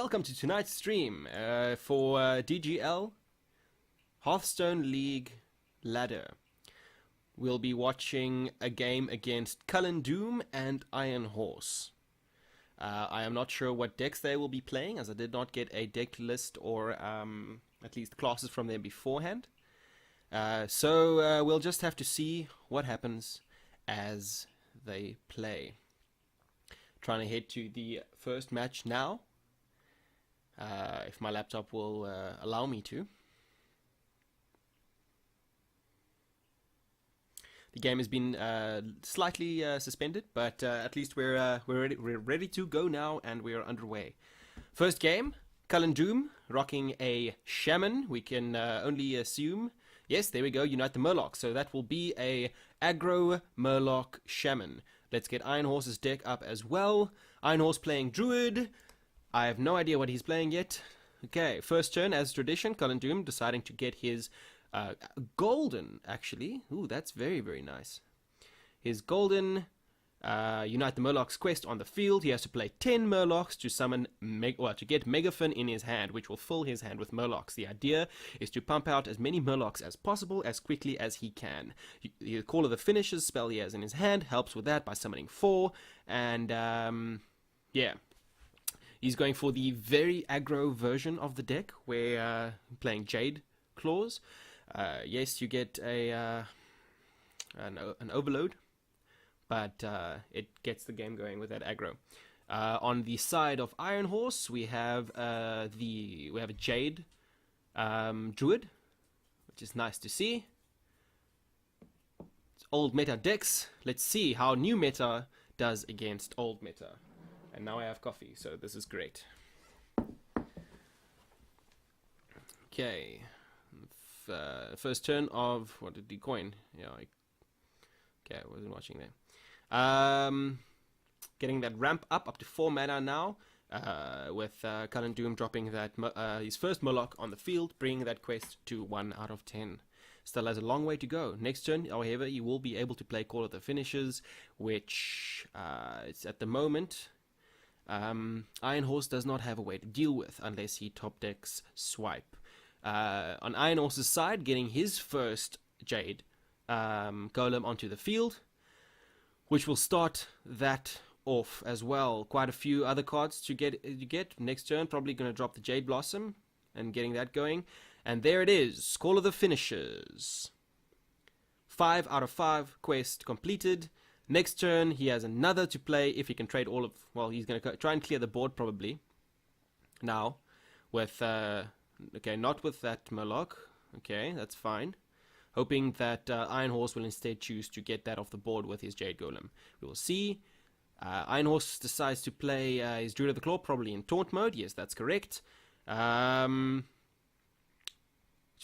welcome to tonight's stream for DGL Hearthstone League Ladder. We'll be watching a game against CullenDoom and Ironhorse. I am not sure what decks they will be playing, as I did not get a deck list or at least classes from them beforehand. So we'll just have to see what happens as they play. Trying to head to the first match now, if my laptop will allow me to. The game has been slightly suspended, but at least we're ready to go now, and we are underway. First game, CullenDoom rocking a Shaman. We can only assume, yes, there we go, Unite the Murloc. So that will be a aggro Murloc Shaman. Let's get Ironhorse's deck up as well. Ironhorse playing Druid. I have no idea what he's playing yet. Okay, first turn, as tradition, CullenDoom deciding to get his golden, actually. Ooh, that's very, very nice. His golden Unite the Murloc's quest on the field. He has to play 10 Murlocs to summon, to get Megaphone in his hand, which will fill his hand with Murlocs. The idea is to pump out as many Murlocs as possible, as quickly as he can. The Call of the Finishers spell he has in his hand helps with that by summoning 4, and yeah. He's going for the very aggro version of the deck, where playing Jade Claws. Yes, you get an overload, but it gets the game going with that aggro. On the side of Ironhorse, we have a Jade Druid, which is nice to see. It's old meta decks. Let's see how new meta does against old meta. And now I have coffee, so this is great. Okay. First turn of, what did he coin? Yeah, okay, I wasn't watching there. Getting that ramp up to 4 mana now, with CullenDoom dropping that his first Murloc on the field, bringing that quest to 1 out of 10. Still has a long way to go. Next turn, however, he will be able to play Call of the Finishers, which it's at the moment, Ironhorse does not have a way to deal with unless he top decks Swipe. On Ironhorse's side, getting his first Jade Golem onto the field, which will start that off as well. Quite a few other cards to get next turn. Probably going to drop the Jade Blossom and getting that going. And there it is, Call of the Finishers. 5 out of 5 quest completed. Next turn, he has another to play if he can trade all of... Well, he's going to try and clear the board probably. Now, with... okay, not with that Murloc. Okay, that's fine. Hoping that Ironhorse will instead choose to get that off the board with his Jade Golem. We will see. Ironhorse decides to play his Druid of the Claw, probably in taunt mode. Yes, that's correct. It's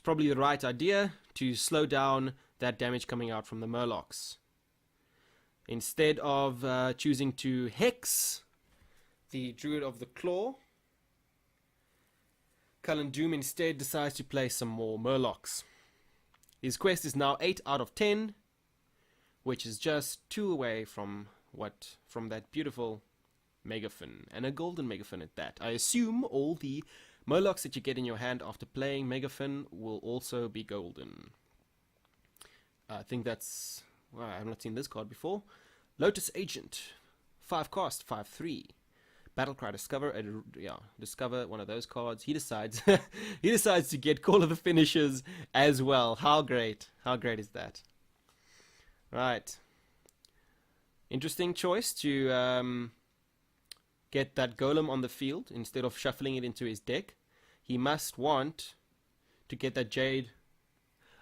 probably the right idea to slow down that damage coming out from the Murlocs. Instead of choosing to Hex the Druid of the Claw, CullenDoom instead decides to play some more Murlocs. His quest is now 8 out of 10, which is just 2 away from that beautiful Megaphone, and a golden Megaphone at that. I assume all the Murlocs that you get in your hand after playing Megaphone will also be golden. I think that's... Well, I have not seen this card before. Lotus Agent, 5 cost, 5/3. Battlecry, discover one of those cards. He decides he decides to get Call of the Finishers as well. How great is that? Right. Interesting choice to get that Golem on the field instead of shuffling it into his deck. He must want to get that Jade.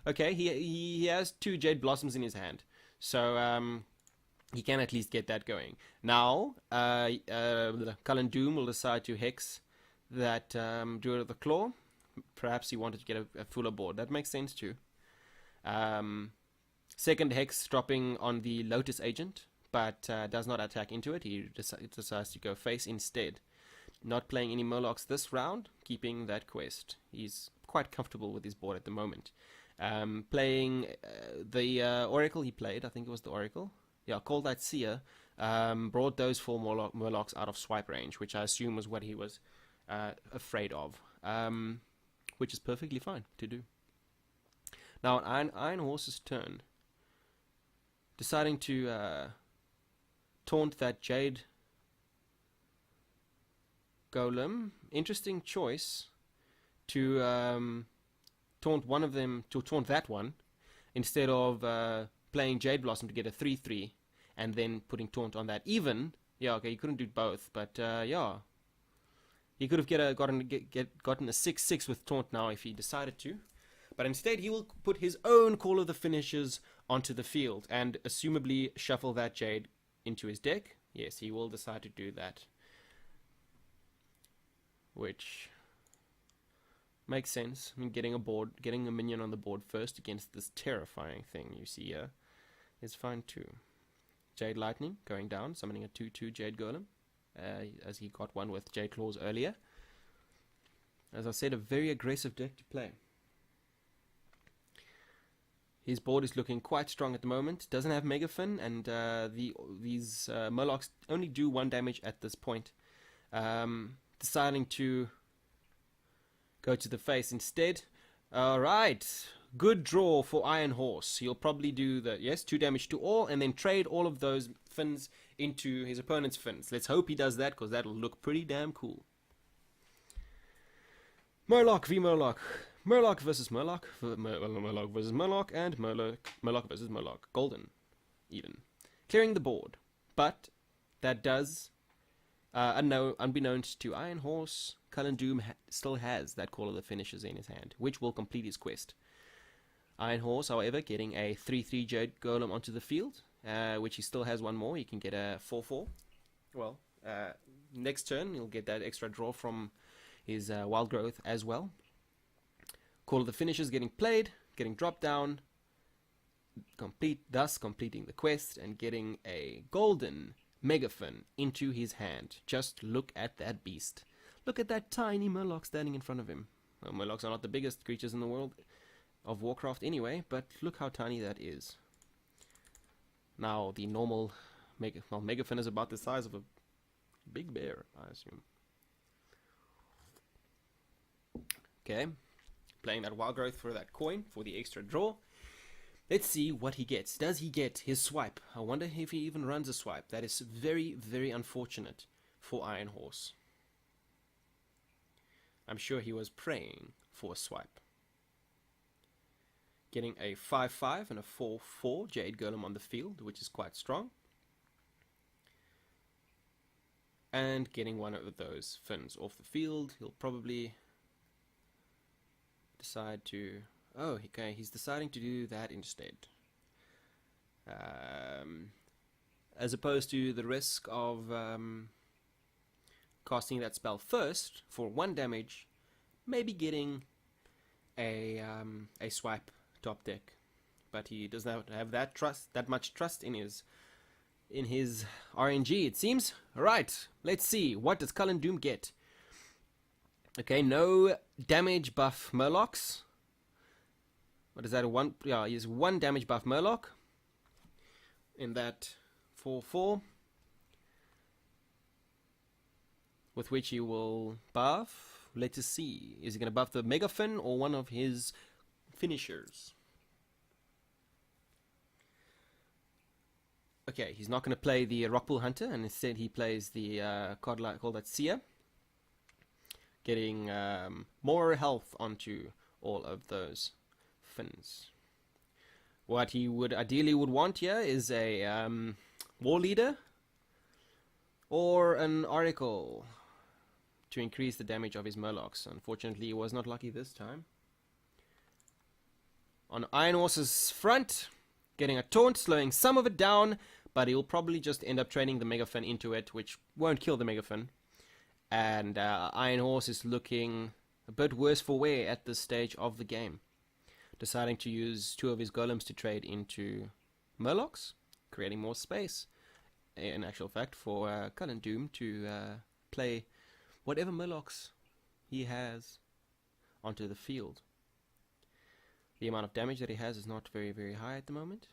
Okay, he has 2 Jade Blossoms in his hand. So he can at least get that going. Now, CullenDoom will decide to Hex that Druid of the Claw. Perhaps he wanted to get a fuller board. That makes sense too. Second Hex dropping on the Lotus Agent, but does not attack into it. He decides to go face instead. Not playing any Murlocs this round, keeping that quest. He's quite comfortable with his board at the moment. Playing the Oracle he played, I think it was the Oracle. Yeah, Cold Light Seer, brought those 4 Murlocs out of swipe range, which I assume was what he was afraid of, which is perfectly fine to do. Now on Ironhorse's turn, deciding to taunt that Jade Golem. Interesting choice to taunt one of them, to taunt that one, instead of playing Jade Blossom to get a 3/3 and then putting taunt on that. Even, yeah, okay, you couldn't do both, but yeah, he could have gotten a 6/6 with taunt now if he decided to. But instead, he will put his own Call of the Finishers onto the field and assumably shuffle that Jade into his deck. Yes, he will decide to do that, which makes sense. I mean, getting a minion on the board first against this terrifying thing you see here is fine too. Jade Lightning going down, summoning a 2/2 Jade Golem, as he got one with Jade Claws earlier. As I said, a very aggressive deck to play. His board is looking quite strong at the moment. Doesn't have Megafin, and these Murlocs only do 1 damage at this point. Deciding to go to the face instead. Alright, good draw for Ironhorse. He'll probably do 2 damage to all, and then trade all of those fins into his opponent's fins. Let's hope he does that, because that'll look pretty damn cool. Murloc v Murloc. Murloc versus Murloc. Murloc versus Murloc, and Murloc versus Murloc. Golden, even. Clearing the board. But that does, unbeknownst to Ironhorse, CullenDoom still has that Call of the Finishers in his hand, which will complete his quest. Ironhorse, however, getting a 3/3 Jade Golem onto the field, which he still has one more. He can get a 4/4. Well, next turn, he'll get that extra draw from his Wild Growth as well. Call of the Finishers getting played, getting dropped down, thus completing the quest and getting a golden Megafin into his hand. Just look at that beast. Look at that tiny Murloc standing in front of him. Well, Murlocs are not the biggest creatures in the world of Warcraft anyway, but look how tiny that is. Now, the normal Megafin is about the size of a big bear, I assume. Okay, playing that Wild Growth for that coin, for the extra draw. Let's see what he gets. Does he get his swipe? I wonder if he even runs a swipe. That is very, very unfortunate for Ironhorse. I'm sure he was praying for a swipe. Getting a 5/5 and a 4/4 Jade Golem on the field, which is quite strong. And getting one of those fins off the field. He'll probably decide to... Oh, okay, he's deciding to do that instead. As opposed to the risk of casting that spell first for 1 damage, maybe getting a swipe top deck. But he does not have that much trust in his RNG, it seems. Alright, let's see. What does CullenDoom get? Okay, no damage buff Murlocs. What is that? Yeah, he has 1 damage buff Murloc in that 4/4, with which he will buff. Let us see. Is he going to buff the Megafin or one of his finishers? Okay, he's not going to play the Rockpool Hunter, and instead he plays the card called that Seer, getting more health onto all of those fins. What he would ideally want here is a War Leader or an Oracle to increase the damage of his Murlocs. Unfortunately, he was not lucky this time. On Ironhorse's front, getting a taunt, slowing some of it down, but he'll probably just end up trading the Megafin into it, which won't kill the Megafin. And Ironhorse is looking a bit worse for wear at this stage of the game, deciding to use 2 of his golems to trade into Murlocs, creating more space, in actual fact, for CullenDoom to play whatever Murlocs he has onto the field. The amount of damage that he has is not very, very high at the moment.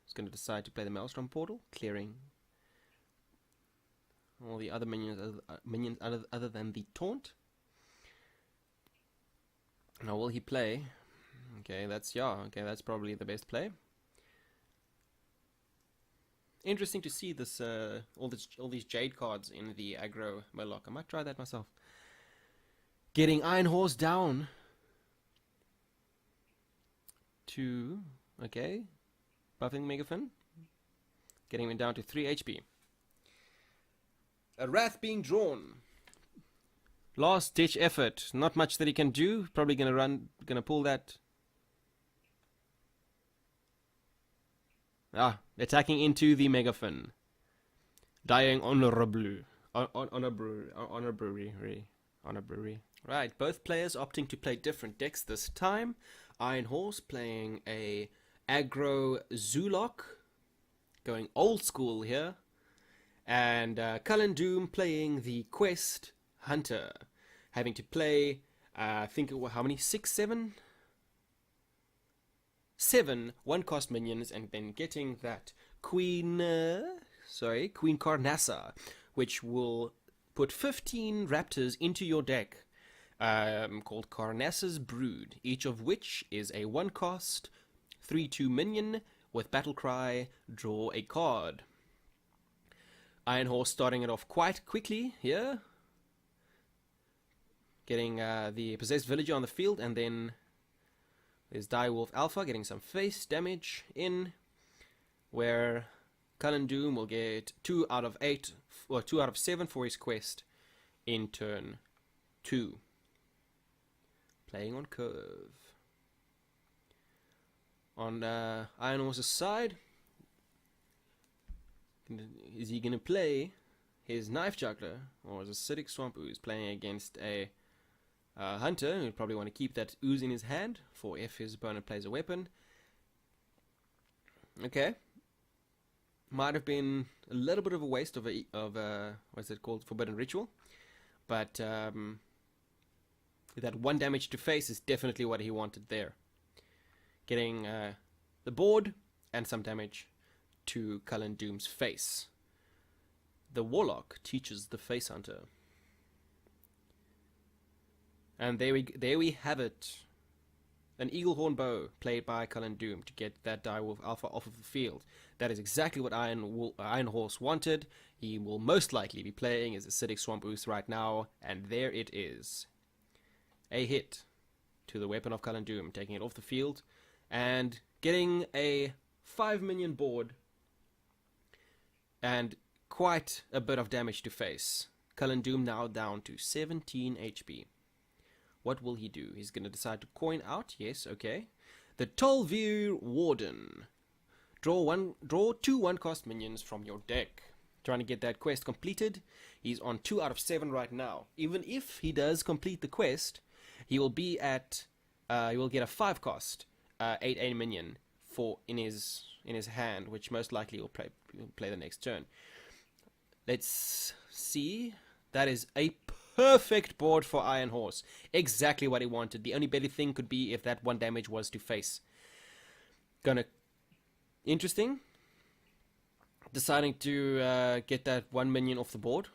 He's going to decide to play the Maelstrom Portal, clearing all the other minions other than the Taunt. Now will he play? Okay, that's that's probably the best play. Interesting to see this all these Jade cards in the aggro Murloc. I might try that myself. Getting Ironhorse down to buffing Megafin. Getting him down to 3 HP. A Wrath being drawn. Last ditch effort. Not much that he can do. Probably gonna pull that. Attacking into the Megafin. Dying honorably. Honorably. Right, both players opting to play different decks this time. Ironhorse playing a aggro Zoolock, going old school here. And CullenDoom playing the Quest Hunter, having to play, I think, how many? 7 one-cost minions, and then getting that Queen Carnassa, which will put 15 raptors into your deck, called Carnassa's Brood, each of which is a one-cost 3/2 minion with Battlecry, draw a card. Ironhorse starting it off quite quickly here, getting the Possessed Villager on the field, and then there's Direwolf Alpha getting some face damage in, where CullenDoom will get 2 out of 8, or 2 out of 7 for his quest in turn 2. Playing on curve. On Ironhorse's side, is he going to play his Knife Juggler, or is Acidic Swamp Ooze playing against a Hunter who'd probably want to keep that ooze in his hand for if his opponent plays a weapon? Okay. Might have been a little bit of a waste of what's it called, Forbidden Ritual, but that 1 damage to face is definitely what he wanted there. Getting the board and some damage to CullenDoom's face. The Warlock teaches the Face Hunter. And there we have it. An Eaglehorn Bow played by CullenDoom to get that Direwolf Alpha off of the field. That is exactly what Ironhorse wanted. He will most likely be playing his Acidic Swamp Ooze right now, and there it is. A hit to the weapon of CullenDoom, taking it off the field, and getting a 5 minion board and quite a bit of damage to face. CullenDoom now down to 17 HP. What will he do? He's going to decide to coin out. Yes, okay. The Tolvir Warden. Draw 2 one-cost minions from your deck. Trying to get that quest completed. He's on 2 out of 7 right now. Even if he does complete the quest, he will be at he will get a 5-cost 8/8 minion in his hand, which most likely will play the next turn. Let's see. That is a perfect board for Ironhorse. Exactly what he wanted. The only better thing could be if that 1 damage was to face. Interesting. Deciding to get that 1 minion off the board.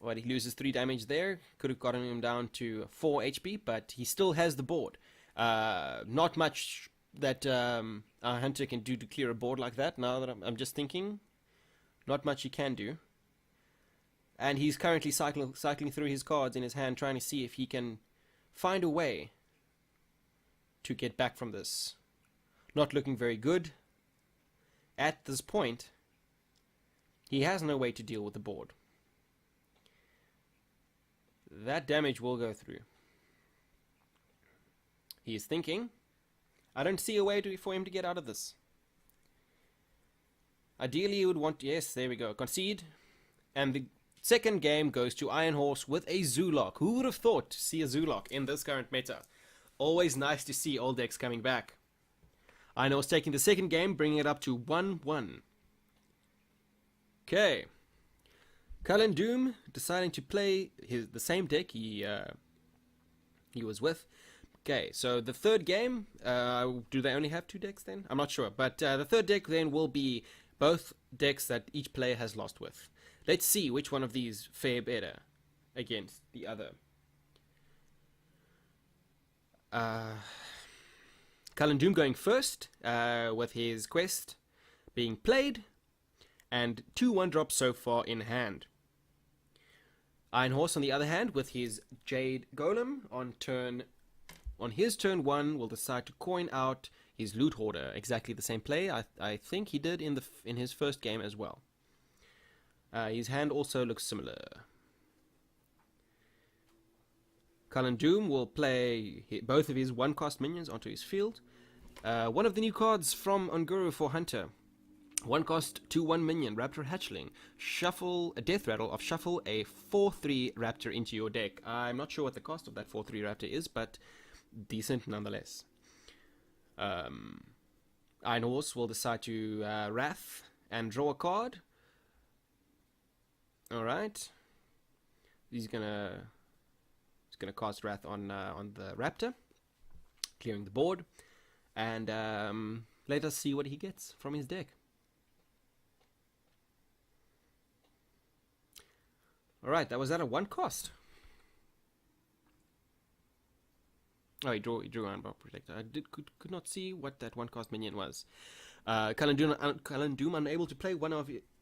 Well, he loses 3 damage there. Could have gotten him down to 4 HP, but he still has the board. Not much that a Hunter can do to clear a board like that, now that I'm just thinking. Not much he can do. And he's currently cycling through his cards in his hand, trying to see if he can find a way to get back from this. Not looking very good. At this point, he has no way to deal with the board. That damage will go through. He is thinking, I don't see a way for him to get out of this. Ideally, he would want, yes, there we go, concede. And the second game goes to Ironhorse with a Zoolock. Who would have thought to see a Zoolock in this current meta? Always nice to see old decks coming back. Ironhorse taking the second game, bringing it up to 1-1. Okay. CullenDoom deciding to play the same deck he was with. Okay, so the third game, do they only have 2 decks then? I'm not sure, but the third deck then will be both decks that each player has lost with. Let's see which one of these fare better against the other. CullenDoom going first with his quest being played and 2 1-drops so far in hand. Ironhorse, on the other hand, with his Jade Golem on his turn 1, will decide to coin out his Loot Hoarder. Exactly the same play I think he did in his first game as well. His hand also looks similar. CullenDoom will play both of his 1-cost minions onto his field. One of the new cards from Unguru for Hunter. 1-cost 2/1 minion, Raptor Hatchling. Shuffle a Death Rattle of shuffle a 4/3 Raptor into your deck. I'm not sure what the cost of that 4/3 Raptor is, but decent nonetheless. Ironhorse will decide to Wrath and draw a card. Alright. He's gonna cast Wrath on the Raptor, clearing the board, and let us see what he gets from his deck. Alright, that was at a 1-cost. Oh, he drew Unbound Protector. I could not see what that 1-cost minion was. CullenDoom unable to play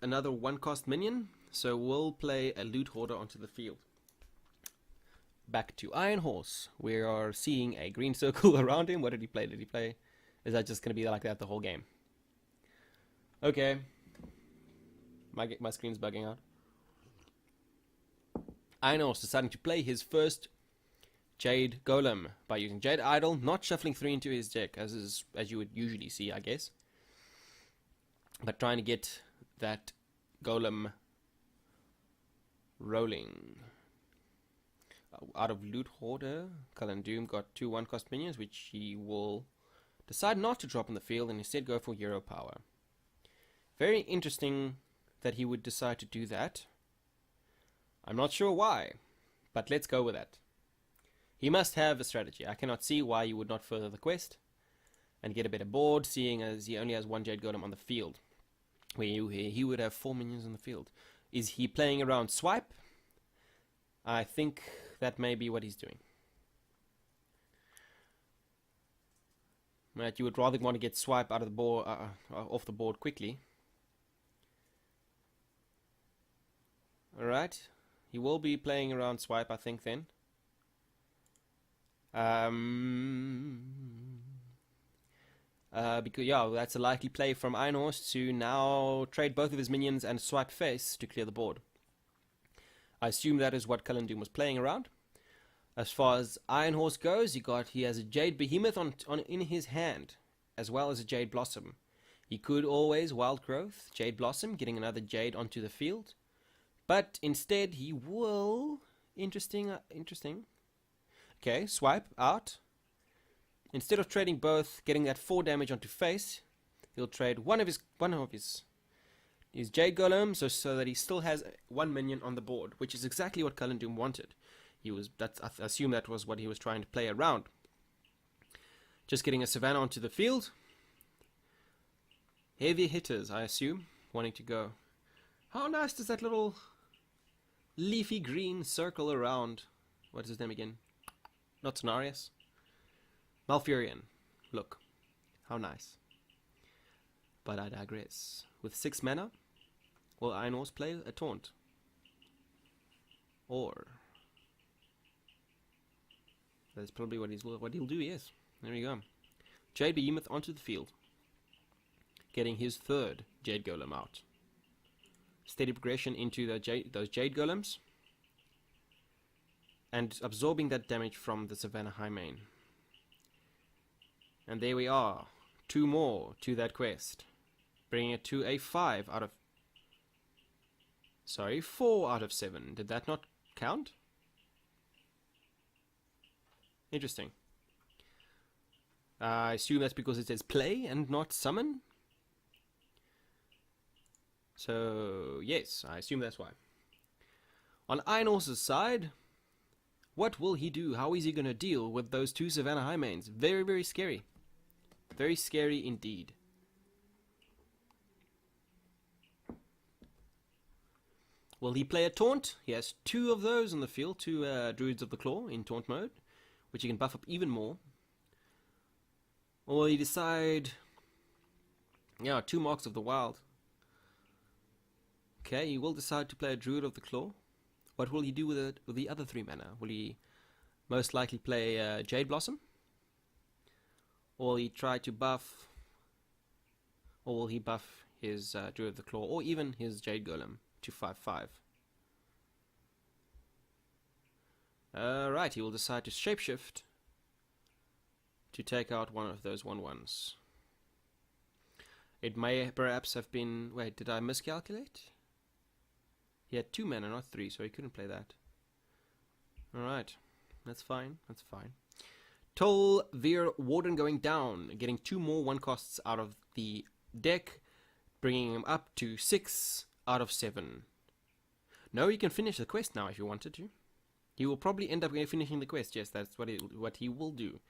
another 1-cost minion, so we'll play a Loot Hoarder onto the field. Back to Ironhorse. We are seeing a green circle around him. What did he play? Is that just going to be like that the whole game? Okay. My screen's bugging out. Ironhorse deciding to play his first Jade Golem by using Jade Idol, not shuffling 3 into his deck as you would usually see, I guess, but trying to get that Golem rolling. Out of Loot Hoarder, CullenDoom got 2 1-cost minions, which he will decide not to drop on the field and instead go for Hero Power. Very interesting that he would decide to do that. I'm not sure why, but let's go with that. He must have a strategy. I cannot see why you would not further the quest and get a better board, seeing as he only has 1 Jade Golem on the field, where he would have 4 minions on the field. Is he playing around Swipe? I think that may be what he's doing. Right, you would rather want to get Swipe out of the board, off the board quickly. Alright, he will be playing around Swipe, I think, then. Because that's a likely play from Ironhorse to now trade both of his minions and Swipe face to clear the board. I assume that is what CullenDoom was playing around. As far as Ironhorse goes, he has a Jade Behemoth in his hand, as well as a Jade Blossom. He could always Wild Growth, Jade Blossom, getting another Jade onto the field. But instead he will... Interesting. Okay, Swipe out. Instead of trading both, getting that 4 damage onto face, he'll trade one of his Jade Golem, so that he still has 1 minion on the board, which is exactly what CullenDoom wanted. I assume that was what he was trying to play around. Just getting a Savannah onto the field. Heavy hitters, I assume, wanting to go. How nice does that little leafy green circle around? What is his name again? Not Cenarius. Malfurion. Look, how nice. But I digress. With 6 mana, will Ironhorse play a taunt? Or that's probably what he'll do. Yes, there we go. Jade Behemoth onto the field, getting his 3rd Jade Golem out. Steady progression into those Jade Golems, and absorbing that damage from the Savannah Highmane. And there we are, 2 more to that quest, bringing it to a 4 out of 7. Did that not count? Interesting. I assume that's because it says play and not summon. So, yes, I assume that's why. On Ironhorse's side, what will he do? How is he going to deal with those 2 Savannah Highmanes? Very, very scary. Very scary indeed. Will he play a taunt? He has 2 of those on the field, 2 Druids of the Claw in taunt mode, which he can buff up even more. Or will he decide... Yeah, 2 Marks of the Wild. Okay, he will decide to play a Druid of the Claw. What will he do with it, with the other 3 mana? Will he most likely play Jade Blossom? Or will he try to buff... Or will he buff his Druid of the Claw, or even his Jade Golem to 5/5? Right, he will decide to shapeshift to take out one of those 1/1s. It may perhaps have been... Wait, did I miscalculate? He had 2 mana, not 3, so he couldn't play that. Alright, that's fine, that's fine. Tol Veer Warden going down, getting 2 more 1-costs out of the deck, bringing him up to 6 out of 7. No, you can finish the quest now if you wanted to. He will probably end up finishing the quest, yes, that's what he will do.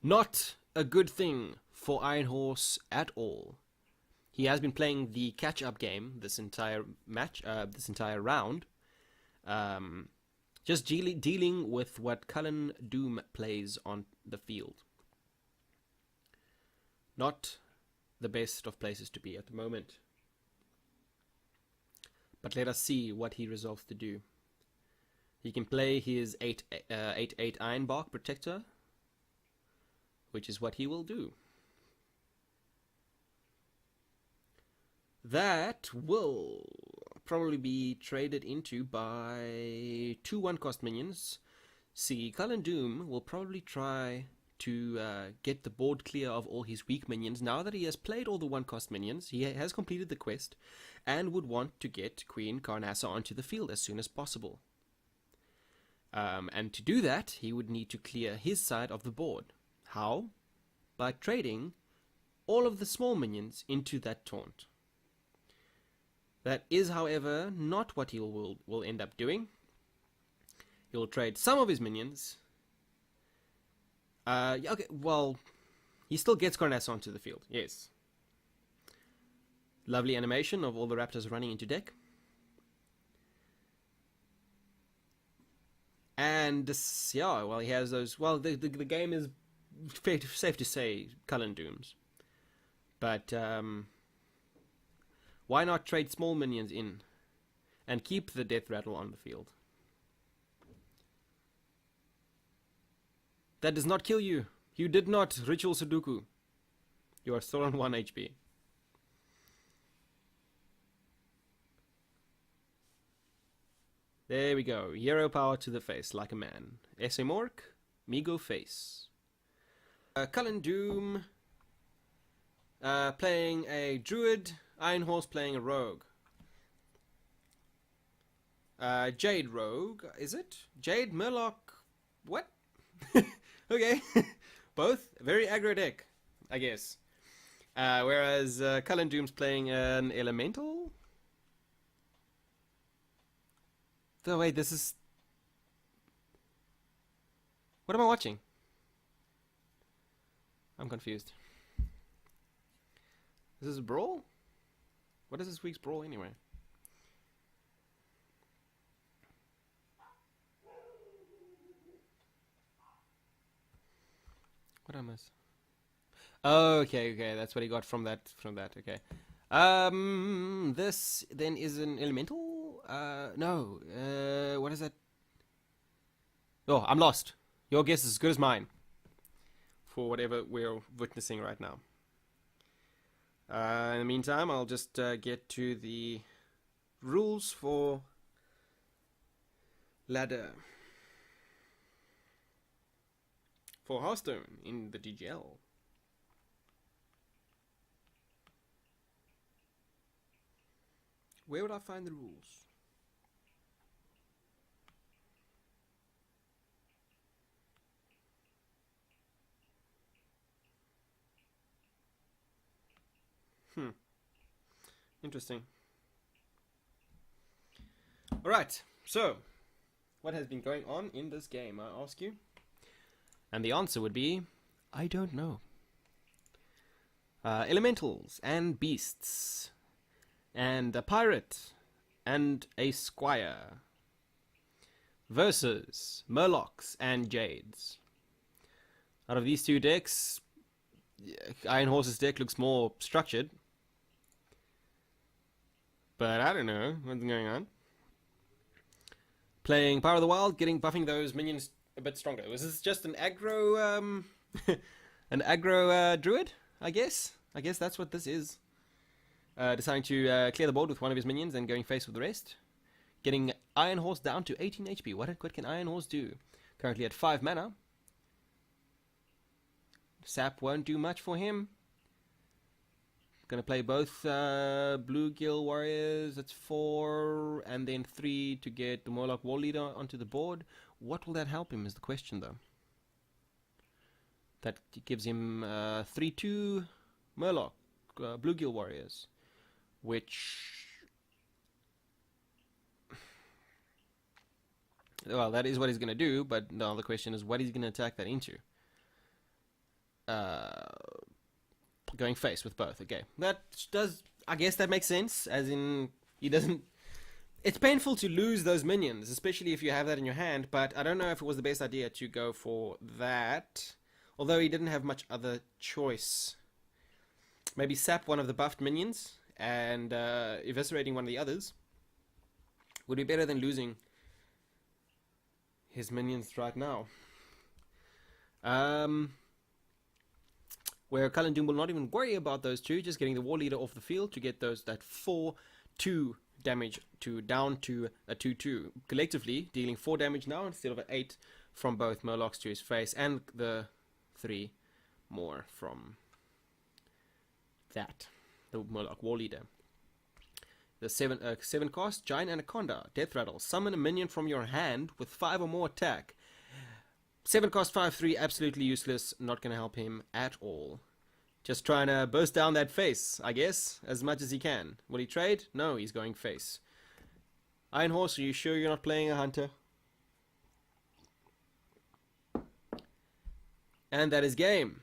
Not a good thing for Ironhorse at all. He has been playing the catch-up game this entire match, this entire round. Just dealing with what CullenDoom plays on the field. Not the best of places to be at the moment. But let us see what he resolves to do. He can play his 8/8 Ironbark Protector, which is what he will do. That will probably be traded into by 2 1-cost minions. See, CullenDoom will probably try to get the board clear of all his weak minions. Now that he has played all the 1-cost minions, he has completed the quest and would want to get Queen Karnassa onto the field as soon as possible. And to do that, he would need to clear his side of the board. How? By trading all of the small minions into that taunt. That is, however, not what he will end up doing. He will trade some of his minions. Okay, well, he still gets Karnassa onto the field, yes. Lovely animation of all the raptors running into deck. And this, yeah, well, he has those. Well, the game is safe to say CullenDoom's, but why not trade small minions in and keep the death rattle on the field? That does not kill you. You did not ritual Sudoku. You are still on 1 HP. There we go. Hero power to the face, like a man. Mork, me go face. CullenDoom playing a druid. Ironhorse playing a rogue. Jade rogue, is it? Jade Murloc. What? Okay. Both very aggro deck, I guess. Whereas CullenDoom's playing an elemental. So wait, this is... What am I watching? I'm confused. This is a brawl? What is this week's brawl anyway? What am I? Oh, okay, that's what he got from that, okay. This then is an elemental? No, what is that? Oh, I'm lost. Your guess is as good as mine for whatever we're witnessing right now. In the meantime, I'll just get to the rules for ladder for Hearthstone in the DGL. Where would I find the rules? Interesting. Alright, so what has been going on in this game, I ask you? And the answer would be, I don't know. Elementals and beasts, and a pirate, and a squire, versus Murlocs and Jades. Out of these 2 decks, Ironhorse's deck looks more structured. But I don't know what's going on. Playing Power of the Wild, buffing those minions a bit stronger. Was this just an aggro, an aggro druid? I guess that's what this is. Deciding to clear the board with one of his minions and going face with the rest. Getting Ironhorse down to 18 HP. What can Ironhorse do? Currently at 5 mana. Sap won't do much for him. Gonna play both Bluegill Warriors. That's 4, and then 3 to get the Murloc War Leader onto the board. What will that help him is the question, though. That gives him 3/2 Murloc Bluegill Warriors, which, well, that is what he's gonna do. But now the question is, what he's gonna attack that into. Going face with both. Okay, that does, I guess that makes sense, as in he doesn't, it's painful to lose those minions, especially if you have that in your hand, but I don't know if it was the best idea to go for that, although he didn't have much other choice. Maybe sap one of the buffed minions and eviscerating one of the others would be better than losing his minions right now. Where CullenDoom will not even worry about those two, just getting the War Leader off the field to get that 4/2 damage down to a 2/2. Collectively, dealing 4 damage now instead of an 8 from both Murlocs to his face, and the 3 more from that, the Murloc War Leader. The 7 cost, Giant Anaconda, Death Rattle. Summon a minion from your hand with 5 or more attack. 7 cost 5/3, absolutely useless, not going to help him at all. Just trying to burst down that face, I guess, as much as he can. Will he trade? No, he's going face. Ironhorse, are you sure you're not playing a hunter? And that is game.